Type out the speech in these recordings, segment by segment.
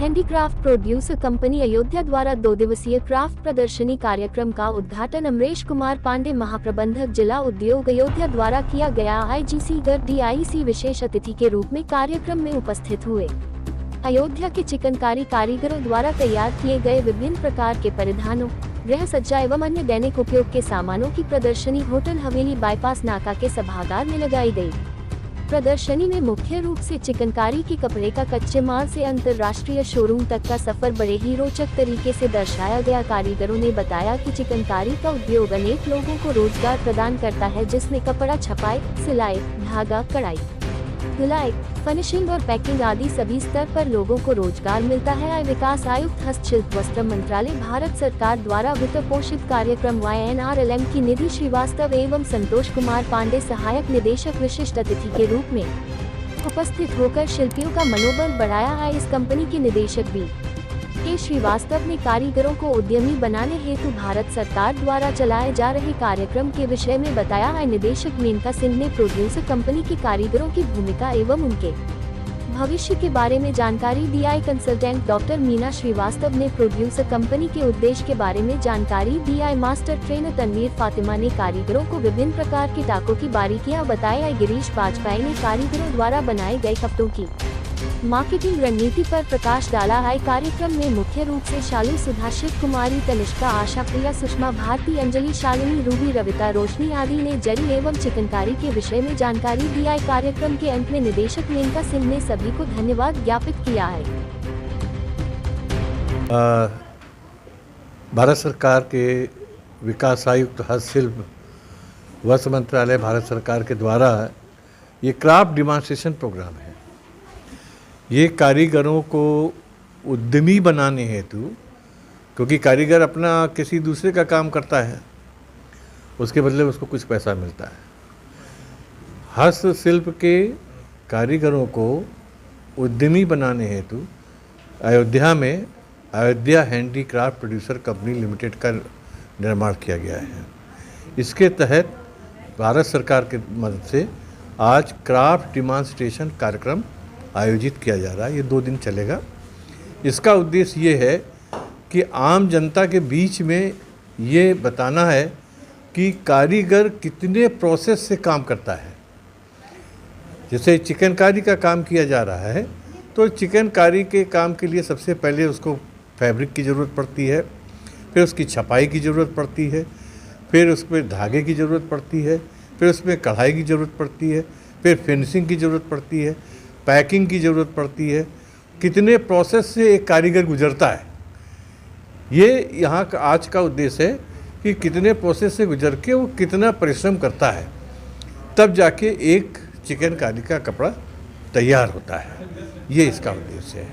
Handicraft producer company Ayodhya द्वारा 2 दिवसीय craft प्रदर्शनी कार्यक्रम का उद्घाटन अमरेश कुमार पांडे महाप्रबंधक जिला उद्योग अयोध्या द्वारा किया गया। IGC गर्ग DIC विशेष अतिथि के रूप में कार्यक्रम में उपस्थित हुए। अयोध्या के चिकनकारी कारीगरों द्वारा तैयार किए गए विभिन्न प्रकार के परिधानों, गृह सज्जा एवं अन्य दैनिक उपयोग के सामानों की प्रदर्शनी होटल हवेली बाईपास नाका के सभागार में लगाई गई। प्रदर्शनी में मुख्य रूप से चिकनकारी के कपड़े का कच्चे माल से अंतर्राष्ट्रीय शोरूम तक का सफर बड़े ही रोचक तरीके से दर्शाया गया। कारीगरों ने बताया कि चिकनकारी का उद्योग अनेक लोगों को रोजगार प्रदान करता है, जिसमें कपड़ा छपाई, सिलाई, धागा, कढ़ाई, धुलाई, फिनिशिंग और पैकिंग आदि सभी स्तर पर लोगों को रोजगार मिलता है। विकास आयुक्त हस्तशिल्प वस्त्र मंत्रालय भारत सरकार द्वारा वित्त पोषित कार्यक्रम YNRLM की निधि श्रीवास्तव एवं संतोष कुमार पांडे सहायक निदेशक विशिष्ट अतिथि के रूप में उपस्थित होकर शिल्पियों का मनोबल बढ़ाया है। इस कंपनी के निदेशक के श्रीवास्तव ने कारीगरों को उद्यमी बनाने हेतु भारत सरकार द्वारा चलाए जा रहे कार्यक्रम के विषय में बताया है। निदेशक मेनका सिंह ने प्रोड्यूसर कंपनी के कारीगरों की भूमिका एवं उनके भविष्य के बारे में जानकारी दी। कंसल्टेंट डॉक्टर मीना श्रीवास्तव ने प्रोड्यूसर कंपनी के उद्देश्य के बारे में जानकारी दी। मास्टर ट्रेनर तनवीर फातिमा ने कारीगरों को विभिन्न प्रकार के टाकों की बारीकियां बताया। गिरीश बाजपेयी ने कारीगरों द्वारा बनाए गए कपड़ों की मार्केटिंग रणनीति पर प्रकाश डाला है। कार्यक्रम में मुख्य रूप से शालू, सुधाशिव कुमारी, तनिष्का, आशा प्रिया, सुषमा भारती, अंजलि, शालिनी, रूबी, रविता, रोशनी आदि ने जरी एवं चिकनकारी के विषय में जानकारी दी। कार्यक्रम के अंत में निदेशक मेनका सिंह ने सभी को धन्यवाद ज्ञापित किया है। भारत सरकार के विकास आयुक्त हस्तशिल्प वस्त्र मंत्रालय भारत सरकार के द्वारा ये क्राफ्ट डिमॉन्स्ट्रेशन प्रोग्राम है। ये कारीगरों को उद्यमी बनाने हेतु, क्योंकि कारीगर अपना किसी दूसरे का काम करता है, उसके बदले उसको कुछ पैसा मिलता है। हस्तशिल्प के कारीगरों को उद्यमी बनाने हेतु अयोध्या में Ayodhya handicraft producer company limited का निर्माण किया गया है। इसके तहत भारत सरकार की मदद से आज क्राफ्ट डिमॉन्स्ट्रेशन कार्यक्रम आयोजित किया जा रहा है। ये 2 दिन चलेगा। इसका उद्देश्य ये है कि आम जनता के बीच में ये बताना है कि कारीगर कितने प्रोसेस से काम करता है। जैसे चिकनकारी का काम किया जा रहा है, तो चिकनकारी के काम के लिए सबसे पहले उसको फैब्रिक की ज़रूरत पड़ती है, फिर उसकी छपाई की ज़रूरत पड़ती है, फिर उसमें धागे की ज़रूरत पड़ती है, फिर उसमें कढ़ाई की ज़रूरत पड़ती है, फिर फिनिशिंग की ज़रूरत पड़ती है, पैकिंग की ज़रूरत पड़ती है। कितने प्रोसेस से एक कारीगर गुजरता है, ये यहाँ का आज का उद्देश्य है कि कितने प्रोसेस से गुजर के वो कितना परिश्रम करता है, तब जाके एक चिकनकारी का कपड़ा तैयार होता है। ये इसका उद्देश्य है।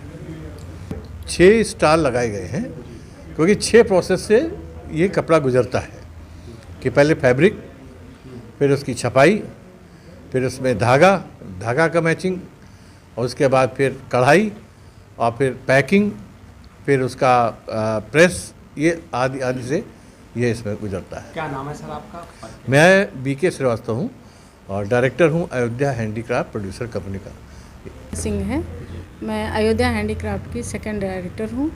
6 स्टॉल लगाए गए हैं, क्योंकि 6 प्रोसेस से ये कपड़ा गुजरता है कि पहले फैब्रिक, फिर उसकी छपाई, फिर उसमें धागा का मैचिंग, और उसके बाद फिर कढ़ाई, और फिर पैकिंग, फिर उसका प्रेस, ये आदि से ये इसमें गुजरता है। क्या नाम है सर आपका? मैं BK श्रीवास्तव हूँ और डायरेक्टर हूँ अयोध्या हैंडीक्राफ्ट प्रोड्यूसर कंपनी का। सिंह है, मैं अयोध्या हैंडीक्राफ्ट की सेकंड डायरेक्टर हूँ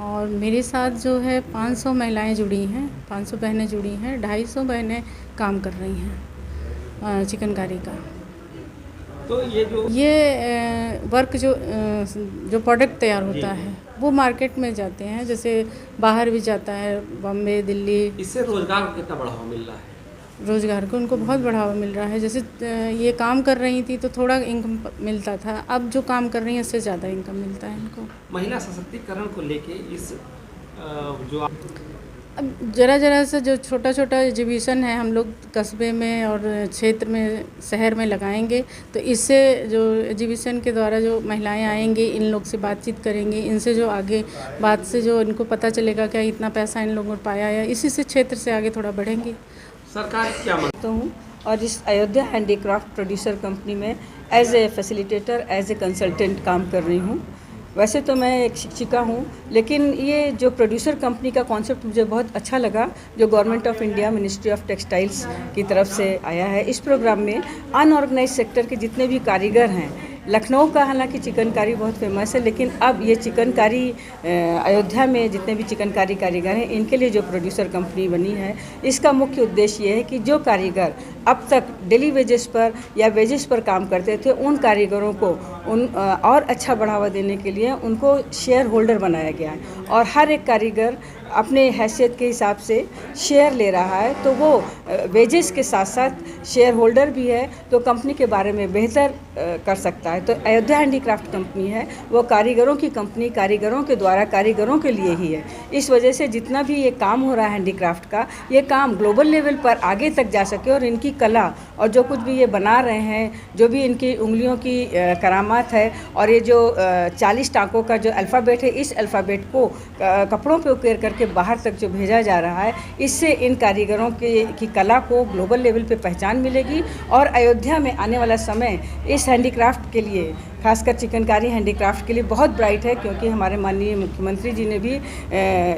और मेरे साथ जो है 500 महिलाएं जुड़ी हैं, 500 बहनें जुड़ी हैं, 250 बहनें काम कर रही हैं चिकनकारी का। तो ये वर्क जो प्रोडक्ट तैयार होता है वो मार्केट में जाते हैं, जैसे बाहर भी जाता है, बॉम्बे, दिल्ली। इससे रोजगार को कितना बढ़ावा मिल रहा है? रोजगार को उनको बहुत बढ़ावा मिल रहा है। जैसे ये काम कर रही थी तो थोड़ा इनकम मिलता था, अब जो काम कर रही हैं उससे ज़्यादा इनकम मिलता है इनको। महिला सशक्तिकरण को लेके इस जो अब जरा सा जो छोटा एग्जीबिशन है हम लोग कस्बे में और क्षेत्र में, शहर में लगाएंगे, तो इससे जो एग्जीबिशन के द्वारा जो महिलाएं आएंगी, इन लोग से बातचीत करेंगी, इनसे जो आगे बात से जो इनको पता चलेगा क्या इतना पैसा इन लोगों ने पाया है, इसी से क्षेत्र से आगे थोड़ा बढ़ेंगी। सरकार क्या मानता हूँ और इस अयोध्या हैंडीक्राफ्ट प्रोड्यूसर कंपनी में as a facilitator, as a consultant काम कर रही हूँ। वैसे तो मैं एक शिक्षिका हूँ, लेकिन ये जो प्रोड्यूसर कंपनी का कॉन्सेप्ट मुझे बहुत अच्छा लगा, जो government of India ministry of textiles की तरफ से आया है। इस प्रोग्राम में अनऑर्गेनाइज सेक्टर के जितने भी कारीगर हैं, लखनऊ का हालांकि चिकनकारी बहुत फेमस है, लेकिन अब ये चिकनकारी अयोध्या में जितने भी चिकनकारी कारीगर हैं इनके लिए जो प्रोड्यूसर कंपनी बनी है, इसका मुख्य उद्देश्य ये है कि जो कारीगर अब तक डेली वेजेस पर या वेजेस पर काम करते थे, उन कारीगरों को और अच्छा बढ़ावा देने के लिए उनको शेयर होल्डर बनाया गया है और हर एक कारीगर अपने हैसियत के हिसाब से शेयर ले रहा है, तो वो वेजेस के साथ साथ शेयर होल्डर भी है, तो कंपनी के बारे में बेहतर कर सकता है। तो अयोध्या हैंडीक्राफ्ट कंपनी है वो कारीगरों की कंपनी, कारीगरों के द्वारा कारीगरों के लिए ही है। इस वजह से जितना भी ये काम हो रहा है हैंडीक्राफ्ट का, ये काम ग्लोबल लेवल पर आगे तक जा सके और इनकी कला और जो कुछ भी ये बना रहे हैं, जो भी इनकी उंगलियों की करामात है और ये जो 40 टाँकों का जो अल्फ़ाबेट है, इस अल्फ़ाबेट को कपड़ों पे उकेर करके बाहर तक जो भेजा जा रहा है, इससे इन कारीगरों की कला को ग्लोबल लेवल पे पहचान मिलेगी और अयोध्या में आने वाला समय इस हैंडीक्राफ्ट के लिए, खासकर चिकनकारी हैंडीक्राफ्ट के लिए बहुत ब्राइट है, क्योंकि हमारे माननीय मुख्यमंत्री जी ने भी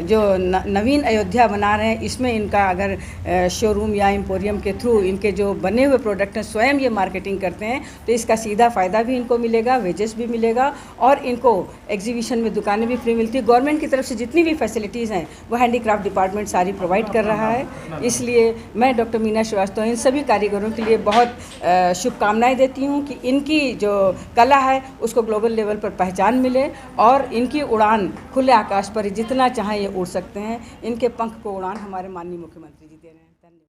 जो नवीन अयोध्या बना रहे हैं, इसमें इनका अगर शोरूम या एम्पोरियम के थ्रू इनके जो बने हुए प्रोडक्ट हैं स्वयं ये मार्केटिंग करते हैं, तो इसका सीधा फ़ायदा भी इनको मिलेगा, वेजेस भी मिलेगा और इनको एग्जीबिशन में दुकानें भी फ्री मिलती है। गवर्नमेंट की तरफ से जितनी भी फैसिलिटीज़ हैं वो हैंडीक्राफ्ट डिपार्टमेंट सारी प्रोवाइड कर रहा है। इसलिए मैं डॉक्टर मीना श्रीवास्तव इन सभी कारीगरों के लिए बहुत शुभकामनाएँ देती हूँ कि इनकी जो कला है उसको ग्लोबल लेवल पर पहचान मिले और इनकी उड़ान खुले आकाश पर जितना चाहें ये उड़ सकते हैं। इनके पंख को उड़ान हमारे माननीय मुख्यमंत्री जी दे रहे हैं।